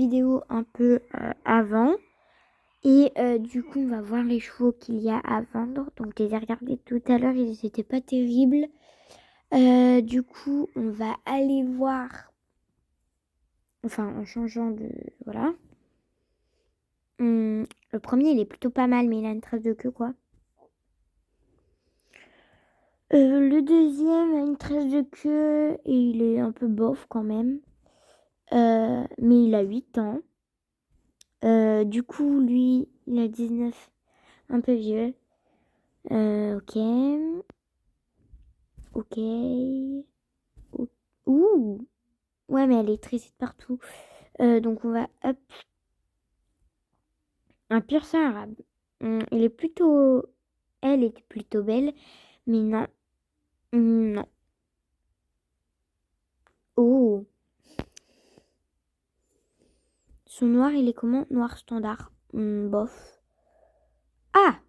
vidéo un peu avant. Et du coup, on va voir les chevaux qu'il y a à vendre. Donc, je les ai regardés tout à l'heure, ils n'étaient pas terribles. Du coup, on va aller voir... Enfin, en changeant de... Voilà. Le premier, il est plutôt pas mal, mais il a une trace de queue, quoi. Le deuxième a une trace de queue et il est un peu bof quand même. Mais il a 8 ans. Du coup, lui, il a 19, un peu vieux. Ok. Ok. Ouh. Ouais, mais elle est tressée de partout. Donc on va... Hop. Un pur sang arabe. Il est plutôt... Elle est plutôt belle. Mais non. Non. Oh. Son noir, il est comment? Noir standard. Bof. Ah!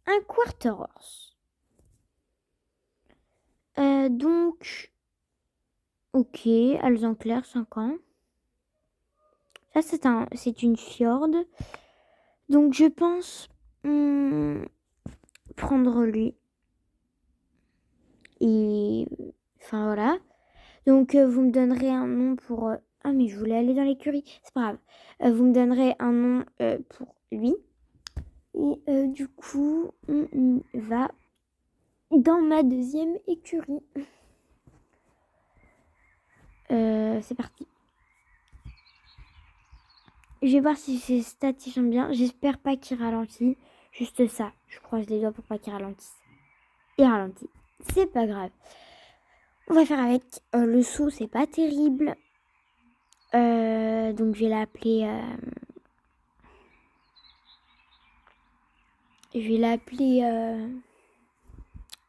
Un quarter horse. Donc... Ok, Alzanclair, 5 ans. Ça, c'est une fjord. Donc, je pense prendre lui. Et... Enfin, voilà. Donc, vous me donnerez un nom pour... Ah, mais je voulais aller dans l'écurie. C'est pas grave. Vous me donnerez un nom pour lui. Et du coup, on va dans ma deuxième écurie. C'est parti. Je vais voir si ses stats ils sont bien. J'espère pas qu'il ralentit. Juste ça. Je croise les doigts pour pas qu'il ralentisse. Il ralentit. C'est pas grave. On va faire avec. Le saut, c'est pas terrible. Donc je vais l'appeler. Je vais l'appeler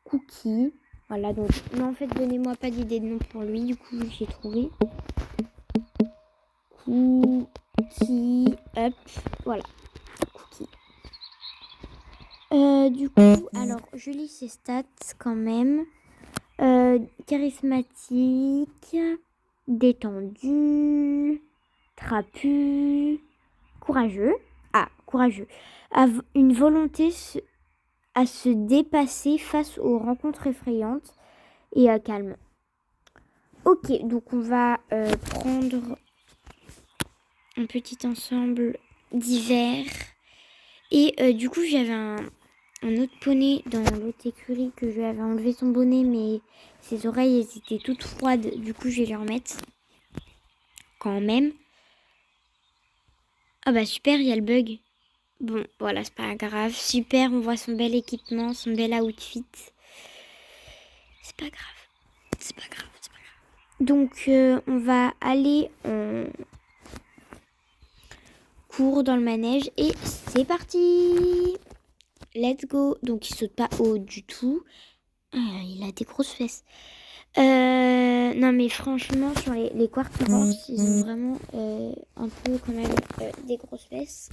Cookie. Voilà, donc. Mais en fait, donnez-moi pas d'idée de nom pour lui. Du coup, j'ai trouvé. Cookie. Hop. Voilà. Cookie. Du coup, alors, je lis ses stats quand même. Charismatique, détendu, trapu, courageux. Ah, courageux. Une volonté à se dépasser face aux rencontres effrayantes et calme. Ok, donc on va prendre un petit ensemble d'hiver. Et du coup, j'avais un autre poney dans l'autre écurie que je lui avais enlevé son bonnet, mais ses oreilles elles étaient toutes froides. Du coup, je vais lui remettre quand même. Ah bah super, il y a le bug. Bon, voilà, c'est pas grave. Super, on voit son bel équipement, son bel outfit. C'est pas grave. C'est pas grave, c'est pas grave. Donc, on va aller en cours dans le manège et c'est parti. Let's go. Donc, il saute pas haut du tout. Ah, il a des grosses fesses. Non, mais franchement, sur les quarter horse, ils ont vraiment un peu quand même des grosses fesses.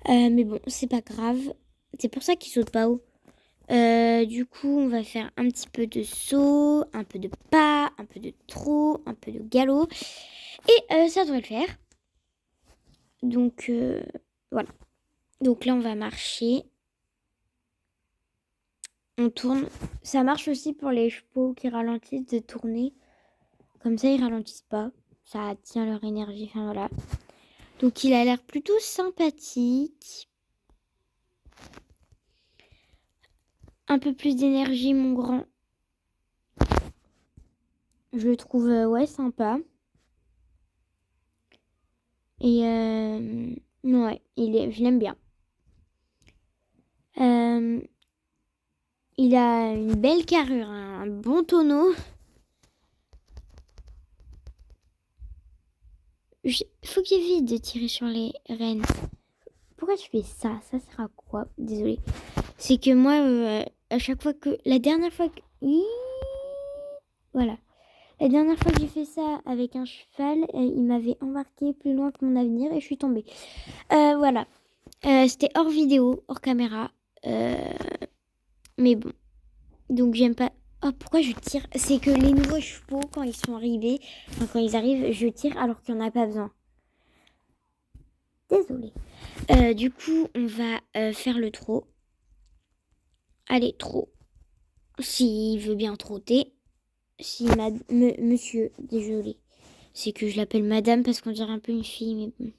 Mais bon, c'est pas grave. C'est pour ça qu'ils sautent pas haut. Du coup, on va faire un petit peu de saut, un peu de pas, un peu de trot, un peu de galop. Et ça devrait le faire. Donc, voilà. Donc là, on va marcher. On tourne. Ça marche aussi pour les chevaux qui ralentissent de tourner. Comme ça, ils ralentissent pas. Ça tient leur énergie. Enfin, voilà. Donc, il a l'air plutôt sympathique. Un peu plus d'énergie, mon grand. Je le trouve, ouais, sympa. Et, ouais, je l'aime bien. Il a une belle carrure, un bon tonneau. Faut qu'il évite de tirer sur les rênes. Pourquoi tu fais ça? Ça sert à quoi? Désolée. C'est que moi, à chaque fois que... La dernière fois que... Voilà. La dernière fois que j'ai fait ça avec un cheval, il m'avait embarqué plus loin que mon avenir et je suis tombée. Voilà. C'était hors vidéo, hors caméra. Mais bon. Donc j'aime pas... Oh, pourquoi je tire? C'est que les nouveaux chevaux, quand ils sont arrivés, enfin, quand ils arrivent, je tire alors qu'il n'y en a pas besoin. désolée. Du coup, on va faire le trot. Allez, trot. S'il veut bien trotter. Si monsieur, désolé. C'est que je l'appelle madame parce qu'on dirait un peu une fille, mais bon.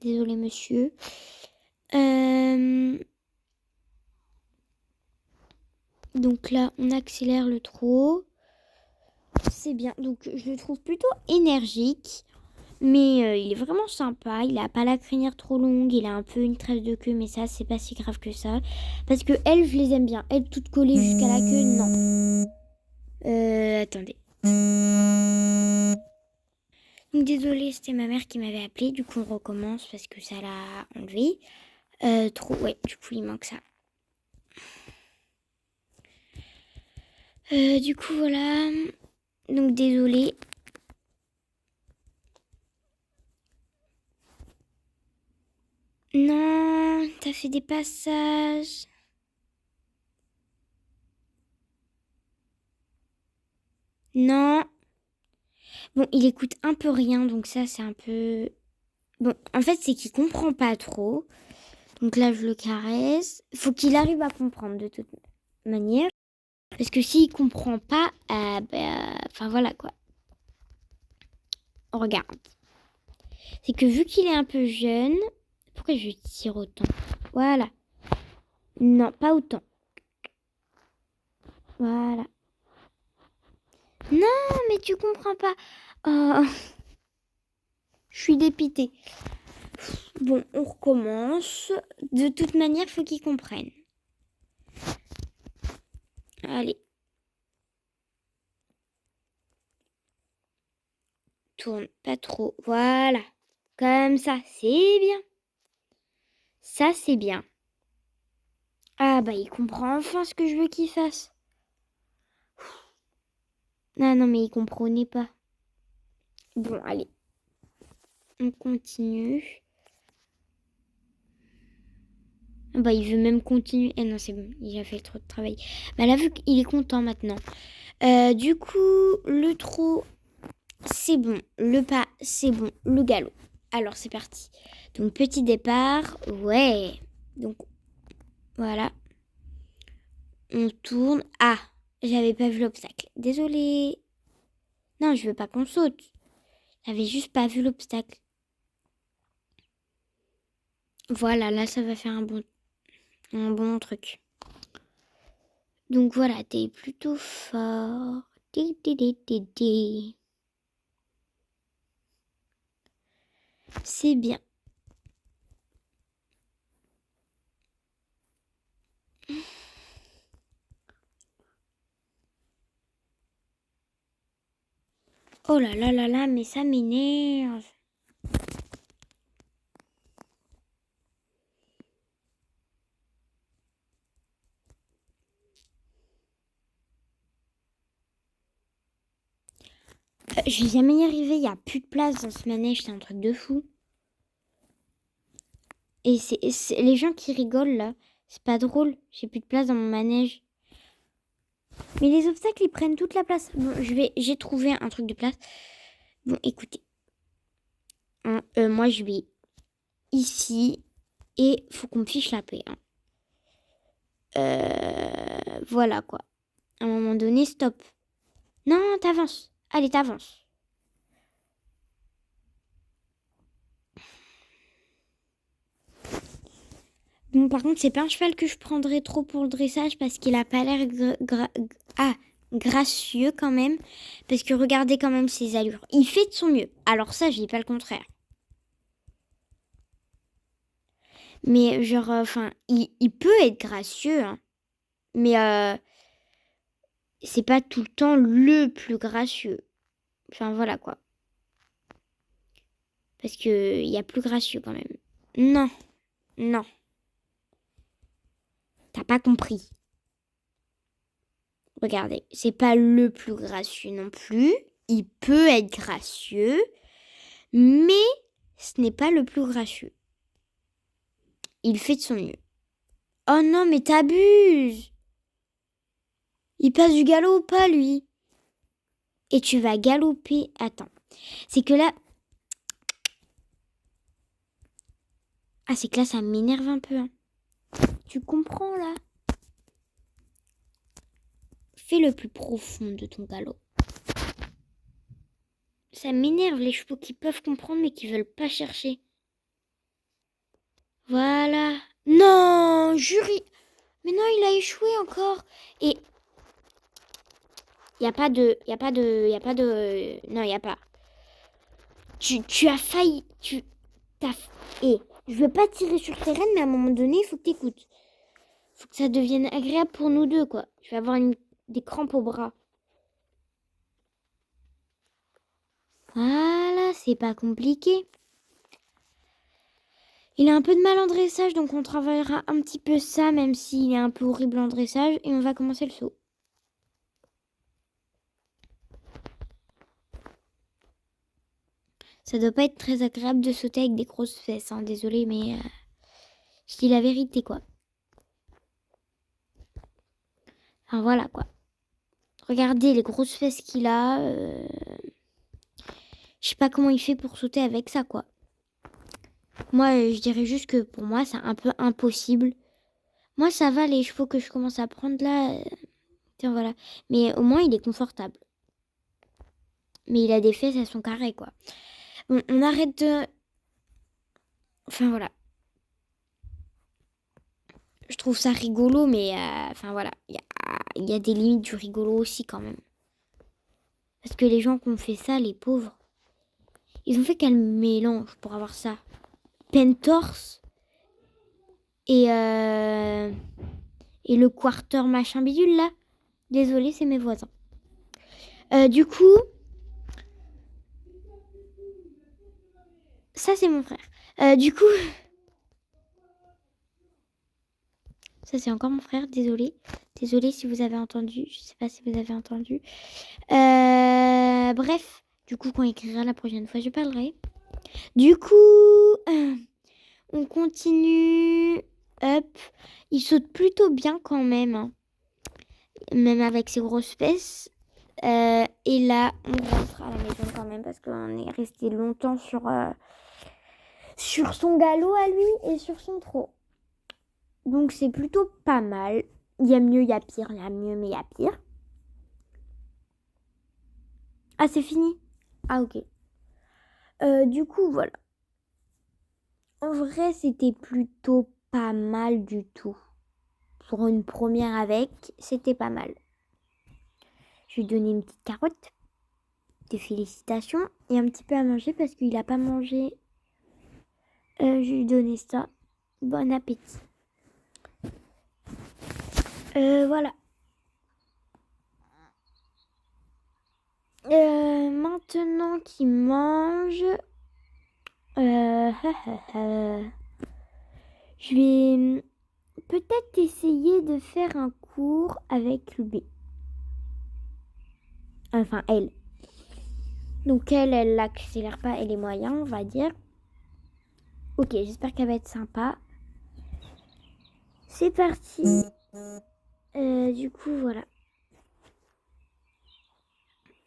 Désolé, monsieur. Donc là, on accélère le trot. C'est bien. Donc, je le trouve plutôt énergique. Mais il est vraiment sympa. Il a pas la crinière trop longue. Il a un peu une tresse de queue. Mais ça, c'est pas si grave que ça. Parce que elles, je les aime bien. Elles, toutes collées jusqu'à la queue, non. Attendez. Donc, désolée, c'était ma mère qui m'avait appelé. Du coup, on recommence parce que ça l'a enlevé. Trop, ouais, du coup, il manque ça. Du coup, voilà. Donc, désolée. Non, t'as fait des passages. Non. Bon, il écoute un peu rien, donc ça, c'est un peu... Bon, en fait, c'est qu'il comprend pas trop. Donc là, je le caresse. Faut qu'il arrive à comprendre de toute manière. Parce que s'il comprend pas, enfin voilà quoi. Regarde. C'est que vu qu'il est un peu jeune... Pourquoi je tire autant? Voilà. Non, pas autant. Voilà. Non, mais tu comprends pas. Oh, je suis dépitée. Bon, on recommence. De toute manière, faut qu'il comprenne. Allez. Tourne pas trop. Voilà. Comme ça, c'est bien. Ça, c'est bien. Ah bah, il comprend enfin ce que je veux qu'il fasse. Non, non, mais il comprenait pas. Bon, allez. On continue. Ah bah, il veut même continuer. Eh non, c'est bon. Il a fait trop de travail. Bah là, vu qu'il est content maintenant. Du coup, le trot, c'est bon. Le pas, c'est bon. Le galop. Alors, c'est parti. Donc, petit départ. Ouais. Donc, voilà. On tourne. Ah, j'avais pas vu l'obstacle. Désolée. Non, je veux pas qu'on saute. J'avais juste pas vu l'obstacle. Voilà, là, ça va faire un bon truc. Donc voilà, t'es plutôt fort. C'est bien. Oh là là là là, mais ça m'énerve. Je vais jamais y arriver, il n'y a plus de place dans ce manège, c'est un truc de fou. Et c'est les gens qui rigolent là, c'est pas drôle, j'ai plus de place dans mon manège. Mais les obstacles, ils prennent toute la place. Bon, j'ai trouvé un truc de place. Bon, écoutez. Moi, je vais ici et faut qu'on me fiche la paix. Hein. Voilà quoi. À un moment donné, stop. Non, t'avances. Allez, t'avances. Bon, par contre, c'est pas un cheval que je prendrais trop pour le dressage parce qu'il a pas l'air gracieux quand même. Parce que regardez quand même ses allures. Il fait de son mieux. Alors ça, je dis pas le contraire. Mais genre, enfin, il peut être gracieux, hein. Mais c'est pas tout le temps le plus gracieux. Enfin, voilà quoi. Parce que il y a plus gracieux quand même. Non, non. T'as pas compris. Regardez, c'est pas le plus gracieux non plus. Il peut être gracieux, mais ce n'est pas le plus gracieux. Il fait de son mieux. Oh non, mais t'abuses. Il passe du galop ou pas, lui? Et tu vas galoper. Attends. C'est que là... Ah, c'est que là, ça m'énerve un peu. Hein. Tu comprends, là? Fais le plus profond de ton galop. Ça m'énerve, les chevaux qui peuvent comprendre, mais qui veulent pas chercher. Voilà. Non, jury. Mais non, il a échoué encore. Et y a pas de, non, y a pas. Tu as failli, et je veux pas tirer sur tes rênes, mais à un moment donné, il faut que t'écoutes. Faut que ça devienne agréable pour nous deux, quoi. Je vais avoir des crampes au bras. Voilà, c'est pas compliqué. Il a un peu de mal en dressage, donc on travaillera un petit peu ça, même s'il est un peu horrible en dressage, et on va commencer le saut. Ça doit pas être très agréable de sauter avec des grosses fesses, hein, désolé, mais je dis la vérité, quoi. Enfin, voilà, quoi. Regardez les grosses fesses qu'il a. Je sais pas comment il fait pour sauter avec ça, quoi. Moi, je dirais juste que pour moi, c'est un peu impossible. Moi, ça va, les chevaux que je commence à prendre là. Tiens, voilà. Mais au moins, il est confortable. Mais il a des fesses, elles sont carrées, quoi. Bon, on arrête de... Enfin, voilà. Je trouve ça rigolo, mais... Enfin, voilà. Il y a des limites du rigolo aussi, quand même. Parce que les gens qui ont fait ça, les pauvres, ils ont fait quel mélange pour avoir ça? Pentorse et le quarter machin bidule, là. Désolée, c'est mes voisins. Du coup... Ça, c'est mon frère. Du coup... Ça, c'est encore mon frère, désolée. Désolée si vous avez entendu. Je sais pas si vous avez entendu. Bref. Du coup, quand il écrira la prochaine fois, je parlerai. Du coup, on continue. Hop. Il saute plutôt bien quand même. Hein. Même avec ses grosses fesses. Et là, on rentre à la maison quand même parce qu'on est resté longtemps sur son galop à lui et sur son trot. Donc c'est plutôt pas mal. Il y a mieux, il y a pire. Il y a mieux, mais il y a pire. Ah, c'est fini? Ah, ok. Du coup, voilà. En vrai, c'était plutôt pas mal du tout. Pour une première avec, c'était pas mal. Je lui ai donné une petite carotte. Des félicitations. Et un petit peu à manger parce qu'il a pas mangé. Je lui ai donné ça. Bon appétit. Voilà. Maintenant qu'il mange, je vais peut-être essayer de faire un cours avec lui. Enfin, elle. Donc elle l'accélère pas, elle est moyen, on va dire. Ok, j'espère qu'elle va être sympa. C'est parti. Du coup, voilà.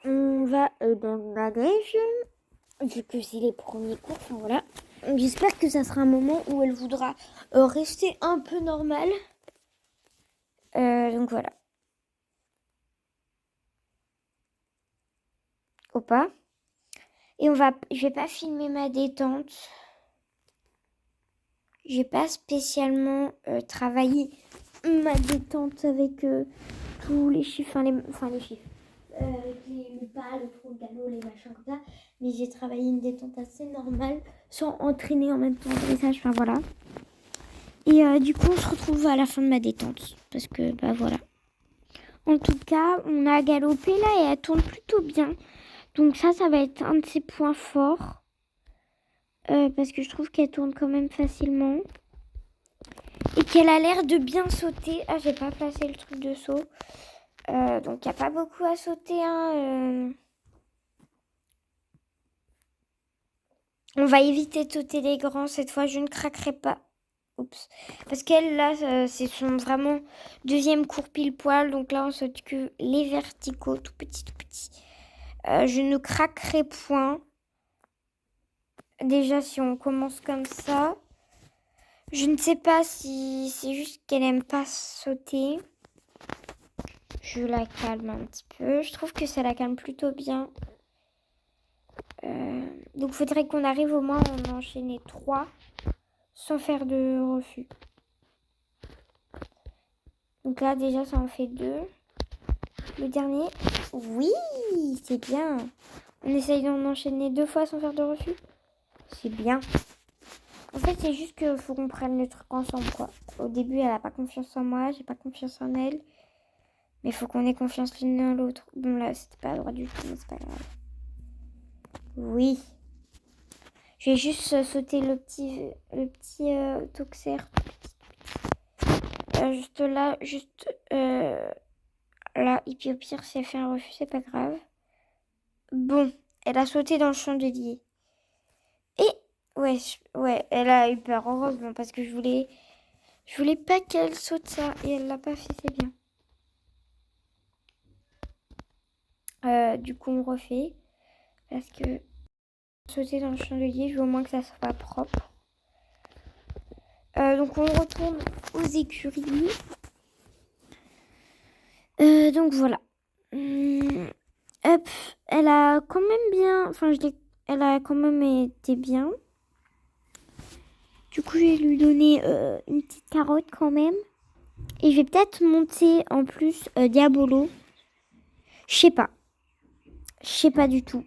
On va dans la neige. Vu que c'est les premiers cours, enfin voilà. J'espère que ça sera un moment où elle voudra rester un peu normale. Donc voilà. Opa. Et je vais pas filmer ma détente. J'ai pas spécialement travaillé ma détente avec tous les chiffres, enfin les chiffres. Avec le pas, le trou, le galop, les machins comme ça. Mais j'ai travaillé une détente assez normale, sans entraîner en même temps le dressage, enfin voilà. Et du coup, on se retrouve à la fin de ma détente. Parce que, bah voilà. En tout cas, on a galopé là et elle tourne plutôt bien. Donc ça va être un de ses points forts. Parce que je trouve qu'elle tourne quand même facilement. Et qu'elle a l'air de bien sauter. Ah, j'ai pas placé le truc de saut. Donc il n'y a pas beaucoup à sauter. Hein, On va éviter de sauter les grands. Cette fois, je ne craquerai pas. Oups. Parce qu'elle, là, c'est son vraiment deuxième cours pile poil. Donc là, on saute que les verticaux, tout petits, tout petits. Je ne craquerai point. Déjà, si on commence comme ça. Je ne sais pas si c'est juste qu'elle aime pas sauter. Je la calme un petit peu. Je trouve que ça la calme plutôt bien. Donc, il faudrait qu'on arrive au moins à en enchaîner 3 sans faire de refus. Donc là, déjà, ça en fait 2. Le dernier, oui, c'est bien. On essaye d'en enchaîner 2 fois sans faire de refus. C'est bien. En fait, c'est juste qu'il faut qu'on prenne le truc ensemble, quoi. Au début, elle a pas confiance en moi, j'ai pas confiance en elle. Mais il faut qu'on ait confiance l'une en l'autre. Bon, là, c'était pas droit du tout, mais c'est pas grave. Oui. Je vais juste sauter le petit toxer. Juste là, là. Et puis au pire, si elle fait un refus, c'est pas grave. Bon, elle a sauté dans le chandelier. Et ouais, elle a eu peur, heureusement, parce que je voulais pas qu'elle saute ça. Et elle l'a pas fait, c'est bien. Du coup, on refait. Parce que sauter dans le chandelier, je veux au moins que ça soit propre. Donc, on retourne aux écuries. Donc, voilà. Hop, elle a quand même bien... Enfin, elle a quand même été bien. Du coup, je vais lui donner une petite carotte quand même. Et je vais peut-être monter en plus Diabolo. Je sais pas. Je sais pas du tout.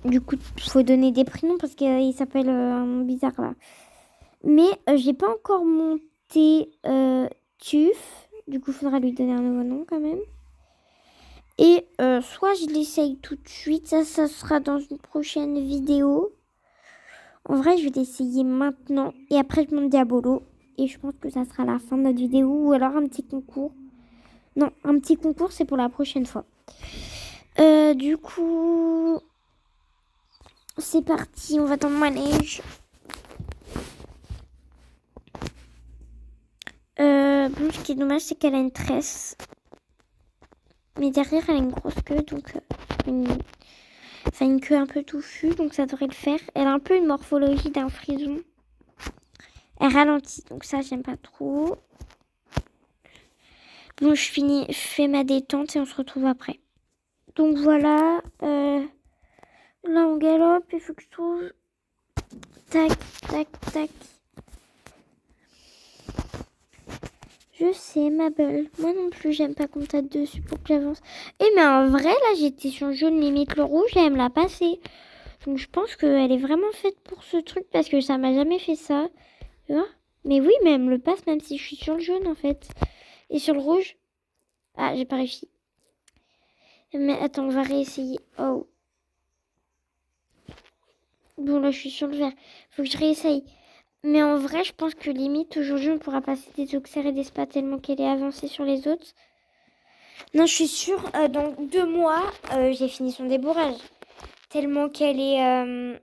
Du coup, il faut donner des prénoms parce qu'il s'appelle un nom bizarre là. Mais j'ai pas encore monté Tuf. Du coup, il faudra lui donner un nouveau nom quand même. Et soit je l'essaye tout de suite. Ça sera dans une prochaine vidéo. En vrai, je vais l'essayer maintenant. Et après, je monte Diabolo. Et je pense que ça sera la fin de notre vidéo. Ou alors un petit concours. Non, un petit concours, c'est pour la prochaine fois. Du coup, c'est parti. On va dans le manège. Bon, ce qui est dommage, c'est qu'elle a une tresse. Mais derrière, elle a une grosse queue. Donc, une queue un peu touffue. Donc, ça devrait le faire. Elle a un peu une morphologie d'un frison. Elle ralentit. Donc, ça, j'aime pas trop. Bon, je fais ma détente et on se retrouve après. Donc voilà, là on galope, il faut que je trouve. Tac, tac, tac. Je sais, ma belle. Moi non plus, j'aime pas qu'on tape dessus pour que j'avance. Mais en vrai, là, j'étais sur le jaune, limite le rouge, et elle me l'a passé. Donc je pense qu'elle est vraiment faite pour ce truc parce que ça m'a jamais fait ça. Tu vois? Mais oui, mais elle me le passe même si je suis sur le jaune en fait. Et sur le rouge, ah, j'ai pas réussi. Mais attends, on va réessayer. Oh. Bon, là, je suis sur le vert. Faut que je réessaye. Mais en vrai, je pense que limite, aujourd'hui, on pourra passer des Oxer et des Spas tellement qu'elle est avancée sur les autres. Non, je suis sûre, dans 2 mois, j'ai fini son débourrage. Tellement qu'elle est,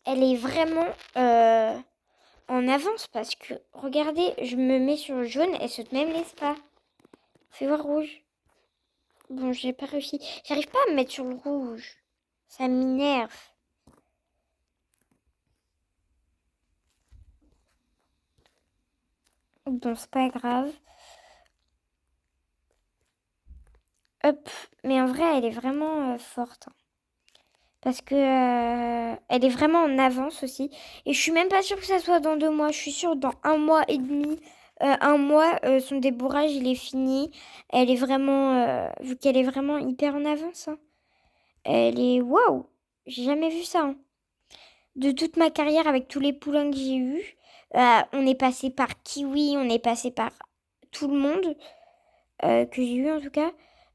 elle est vraiment en avance. Parce que, regardez, je me mets sur le jaune, elle saute même les Spas. Fais voir rouge. Bon, j'ai pas réussi. J'arrive pas à me mettre sur le rouge. Ça m'énerve. Bon, c'est pas grave. Hop. Mais en vrai, elle est vraiment forte. Parce que elle est vraiment en avance aussi. Et je suis même pas sûre que ça soit dans 2 mois. Je suis sûre dans 1 mois et demi. 1 mois, son débourrage, il est fini. Elle est vraiment... vu qu'elle est vraiment hyper en avance. Hein. Elle est... Waouh! J'ai jamais vu ça. Hein. De toute ma carrière, avec tous les poulains que j'ai eus, on est passé par Kiwi, on est passé par tout le monde. Que j'ai eu en tout cas.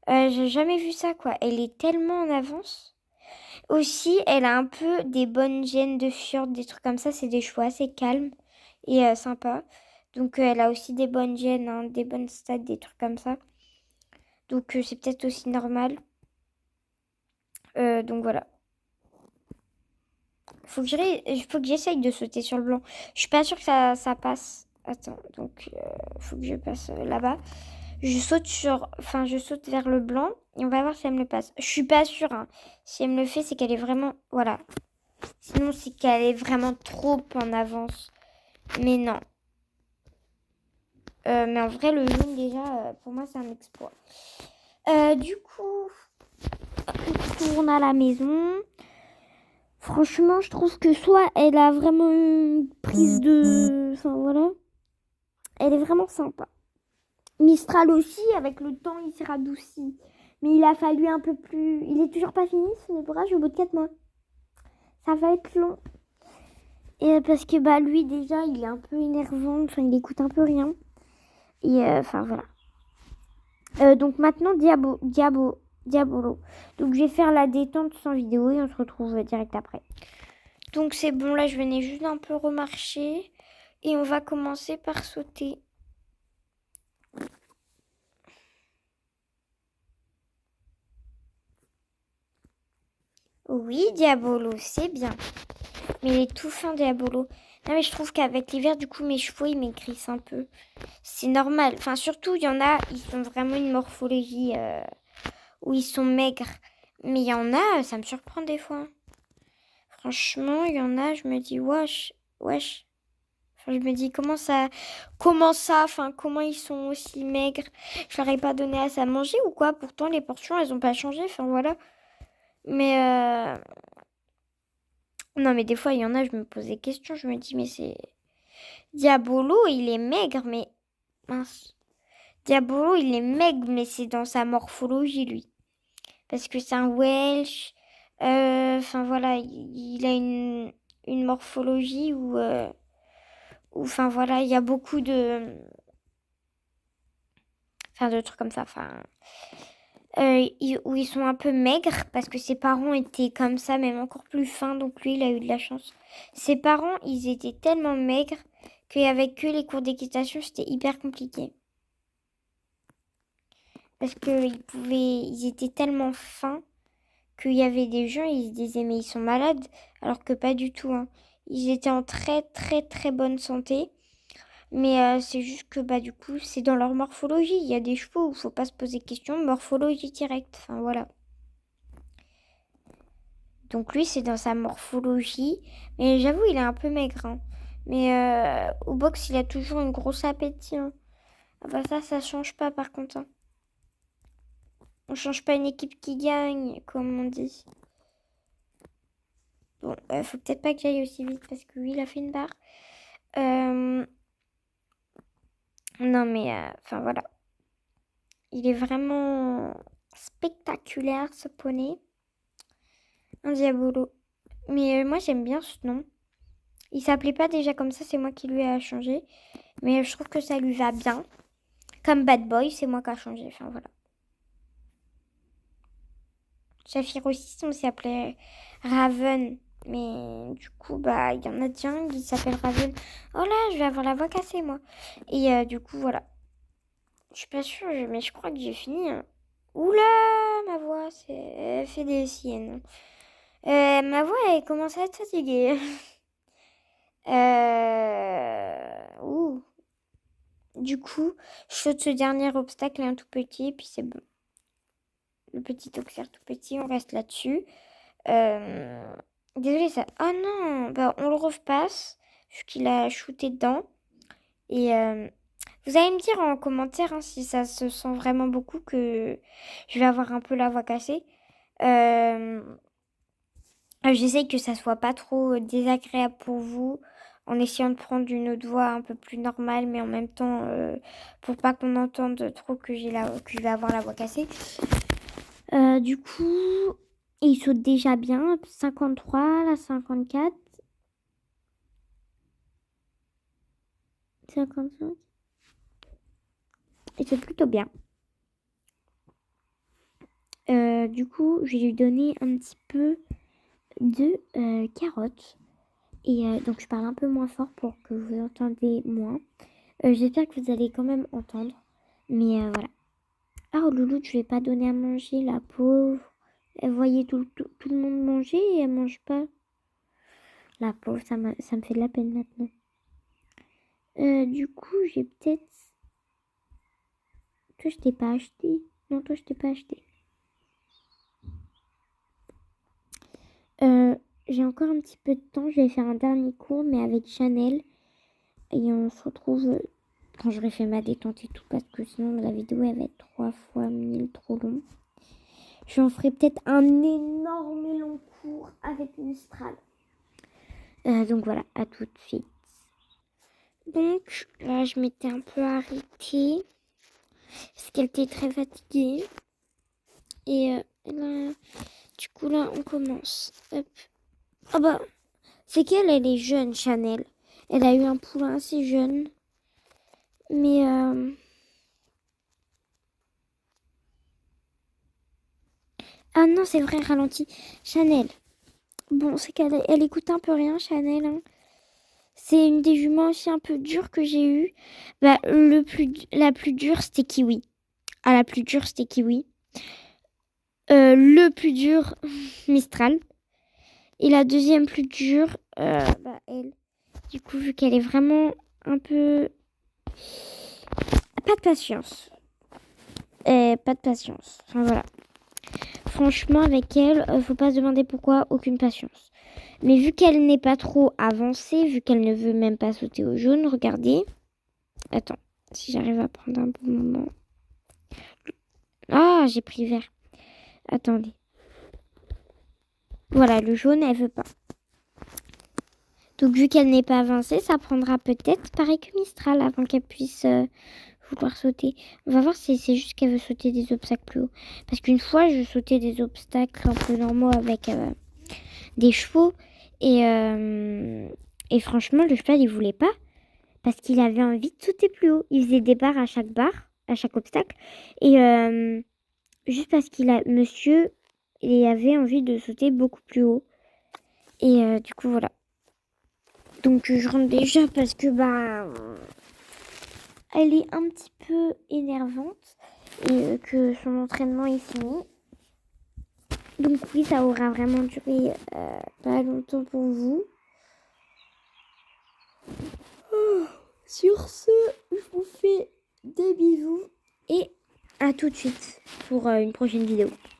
J'ai jamais vu ça, quoi. Elle est tellement en avance. Aussi, elle a un peu des bonnes gènes de fjord, des trucs comme ça. C'est des chevaux assez calmes et sympas. Donc, elle a aussi des bonnes gènes, hein, des bonnes stats, des trucs comme ça. Donc, c'est peut-être aussi normal. Donc, voilà. Faut que j'essaye de sauter sur le blanc. Je suis pas sûre que ça passe. Attends, donc, faut que je passe là-bas. Je saute vers le blanc et on va voir si elle me le passe. Je suis pas sûre. Hein. Si elle me le fait, c'est qu'elle est vraiment... Voilà. Sinon, c'est qu'elle est vraiment trop en avance. Mais non. Mais en vrai, le jaune, déjà, pour moi, c'est un exploit. Du coup, on retourne à la maison. Franchement, je trouve que soit elle a vraiment une prise de... Enfin, voilà. Elle est vraiment sympa. Mistral aussi, avec le temps, il s'est radouci. Mais il a fallu un peu plus... Il est toujours pas fini, son ouvrage, au bout de 4 mois. Ça va être long. Et parce que bah lui, déjà, il est un peu énervant. Enfin, il écoute un peu rien. Et enfin, voilà. Donc maintenant, Diabolo. Donc je vais faire la détente sans vidéo et on se retrouve direct après. Donc c'est bon, là je venais juste un peu remarcher et on va commencer par sauter. Oui, Diabolo, c'est bien. Mais il est tout fin, Diabolo. Non mais je trouve qu'avec l'hiver, du coup, mes cheveux, ils maigrissent un peu. C'est normal. Enfin, surtout, il y en a, ils ont vraiment une morphologie où ils sont maigres. Mais il y en a, ça me surprend des fois. Franchement, il y en a, je me dis, wesh. Enfin, je me dis, comment ça, enfin, comment ils sont aussi maigres? Je leur ai pas donné assez à manger ou quoi? Pourtant, les portions, elles ont pas changé, enfin, voilà. Mais, non, mais des fois, il y en a, je me pose des questions, je me dis, mais c'est... Diabolo, il est maigre, mais... Mince. Diabolo, il est maigre, mais c'est dans sa morphologie, lui. Parce que c'est un Welsh. Enfin, voilà, il a une morphologie où... Enfin, voilà, il y a beaucoup de... Enfin, de trucs comme ça, enfin... où ils sont un peu maigres parce que ses parents étaient comme ça, même encore plus fins, donc lui, il a eu de la chance. Ses parents, ils étaient tellement maigres qu'avec eux, les cours d'équitation, c'était hyper compliqué. Parce ils étaient tellement fins qu'il y avait des gens, ils se disaient, mais ils sont malades, alors que pas du tout, hein. Ils étaient en très, très, très bonne santé. Mais c'est juste que bah du coup, c'est dans leur morphologie. Il y a des chevaux où il faut pas se poser de questions, morphologie directe. Enfin voilà. Donc lui, c'est dans sa morphologie. Mais j'avoue, il est un peu maigre, hein. Mais au box, il a toujours une grosse appétit, hein. Ah bah ça change pas par contre, hein. On change pas une équipe qui gagne, comme on dit. Bon, faut peut-être pas que j'aille aussi vite parce que lui, il a fait une barre. Non mais, enfin voilà. Il est vraiment spectaculaire, ce poney. Un Diabolo. Mais moi, j'aime bien ce nom. Il s'appelait pas déjà comme ça, c'est moi qui lui ai changé. Mais je trouve que ça lui va bien. Comme Bad Boy, c'est moi qui a changé. Enfin, voilà. Saphir aussi, on s'appelait Raven. Mais du coup, bah, il y en a un qui s'appelle Raven. Oh là, je vais avoir la voix cassée, moi. Et du coup, voilà. Je suis pas sûre, mais je crois que j'ai fini, hein. Oula, ma voix, elle fait des siennes. Ma voix, elle commence à être fatiguée. Ouh. Du coup, je saute ce dernier obstacle, un tout petit, et puis c'est bon. Le petit auxerre tout petit, on reste là-dessus. Désolée, ça... Oh non, bah, on le repasse, vu qu'il a shooté dedans. Et vous allez me dire en commentaire hein, si ça se sent vraiment beaucoup que je vais avoir un peu la voix cassée. J'essaye que ça soit pas trop désagréable pour vous, en essayant de prendre une autre voix un peu plus normale, mais en même temps, pour pas qu'on entende trop que que je vais avoir la voix cassée. Du coup, il saute déjà bien. 53, la 54. 55. Il saute plutôt bien. Du coup, je vais lui donner un petit peu de carottes. Et donc, je parle un peu moins fort pour que vous entendez moins. J'espère que vous allez quand même entendre. Mais voilà. Ah, oh, Loulou, je vais pas donner à manger, la pauvre. Elle voyait tout le monde manger et elle mange pas. La pauvre, ça me fait de la peine maintenant. Du coup, j'ai peut-être... Toi, je t'ai pas acheté. Non, toi, je t'ai pas acheté. j'ai encore un petit peu de temps. Je vais faire un dernier cours, mais avec Chanel. Et on se retrouve quand j'aurai fait ma détente et tout, parce que sinon la vidéo elle va être 3 fois 1000 trop long. Je en ferai peut-être un énorme et long cours avec Mistral. Donc voilà, à tout de suite. Donc là, je m'étais un peu arrêtée parce qu'elle était très fatiguée. Et là, du coup, là, on commence. Hop. Ah bah, c'est qu'elle, elle est jeune, Chanel. Elle a eu un poulain assez jeune. Mais ah non, c'est vrai, ralenti. Chanel. Bon, c'est qu'elle elle écoute un peu rien, Chanel. Hein. C'est une des juments aussi un peu dures que j'ai eues. Bah, la plus dure, c'était Kiwi. Ah, la plus dure, c'était Kiwi. Le plus dur, Mistral. Et la deuxième plus dure, bah, elle. Du coup, vu qu'elle est vraiment un peu... Pas de patience. Pas de patience. Enfin, voilà. Franchement, avec elle, faut pas se demander pourquoi, aucune patience. Mais vu qu'elle n'est pas trop avancée, vu qu'elle ne veut même pas sauter au jaune, regardez. Attends, si j'arrive à prendre un bon moment. Ah, j'ai pris vert. Attendez. Voilà, le jaune, elle veut pas. Donc, vu qu'elle n'est pas avancée, ça prendra peut-être pareil que Mistral avant qu'elle puisse vouloir sauter. On va voir si c'est juste qu'elle veut sauter des obstacles plus hauts. Parce qu'une fois, je sautais des obstacles un peu normaux avec des chevaux. Et franchement, le cheval, il voulait pas. Parce qu'il avait envie de sauter plus haut. Il faisait des barres, à chaque obstacle. Et juste parce monsieur, il avait envie de sauter beaucoup plus haut. Et du coup, voilà. Donc, je rentre déjà parce que, elle est un petit peu énervante et que son entraînement est fini. Donc, oui, ça aura vraiment duré pas longtemps pour vous. Oh, sur ce, je vous fais des bisous et à tout de suite pour une prochaine vidéo.